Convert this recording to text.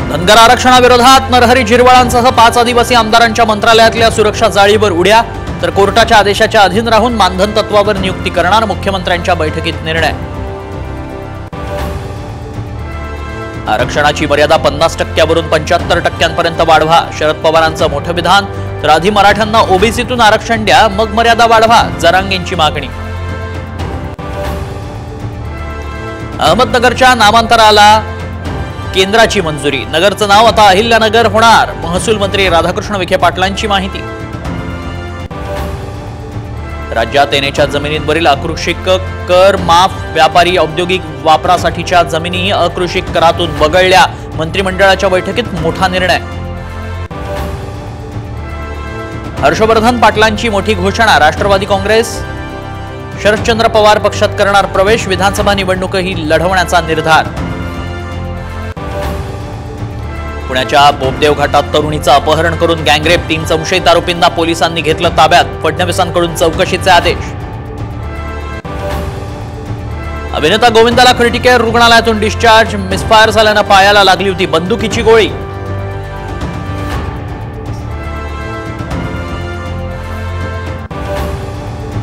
धनगर आरक्षणाविरोधात नरहरी झिरवाळांसह 5 आदिवासी आमदारांच्या मंत्रालयातल्या सुरक्षा जाळीवर उड्या, तर कोर्टाच्या आदेशाच्या अधीन राहून मानधन तत्वावर नियुक्ती करणार, मुख्यमंत्र्यांच्या बैठकीत निर्णय। आरक्षणाची मर्यादा 50% 75% वाढवा, शरद पवारांचं मोठं विधान। तर आधी मराठ्यांना ओबीसीतून आरक्षण द्या, मग मर्यादा वाढवा, जरांगेंची मागणी। अहमदनगरच्या नामांतराला केंद्राची मंजुरी, नगरचं नाव आता अहिल्यानगर होणार, महसूल मंत्री राधाकृष्ण विखे पाटलांची माहिती। राज्यात येण्याच्या जमिनींवरील अकृषिक कर माफ, व्यापारी औद्योगिक वापरासाठीच्या जमिनीही अकृषिक करातून वगळल्या, मंत्रिमंडळाच्या बैठकीत मोठा निर्णय। हर्षवर्धन पाटलांची मोठी घोषणा, राष्ट्रवादी काँग्रेस शरदचंद्र पवार पक्षात करणार प्रवेश, विधानसभा निवडणूकही लढवण्याचा निर्धार। पुण्याच्या बोबदेव घाटात तरुणीचं अपहरण करून गँगरेप, 3 संशयित आरोपींना पोलिसांनी घेतलं ताब्यात, फडणवीसांकडून चौकशीचे आदेश। अभिनेता गोविंदाला क्रिटिकेअर रुग्णालयातून डिस्चार्ज, मिसफायर झाल्यानं पायाला लागली होती बंदुकीची गोळी।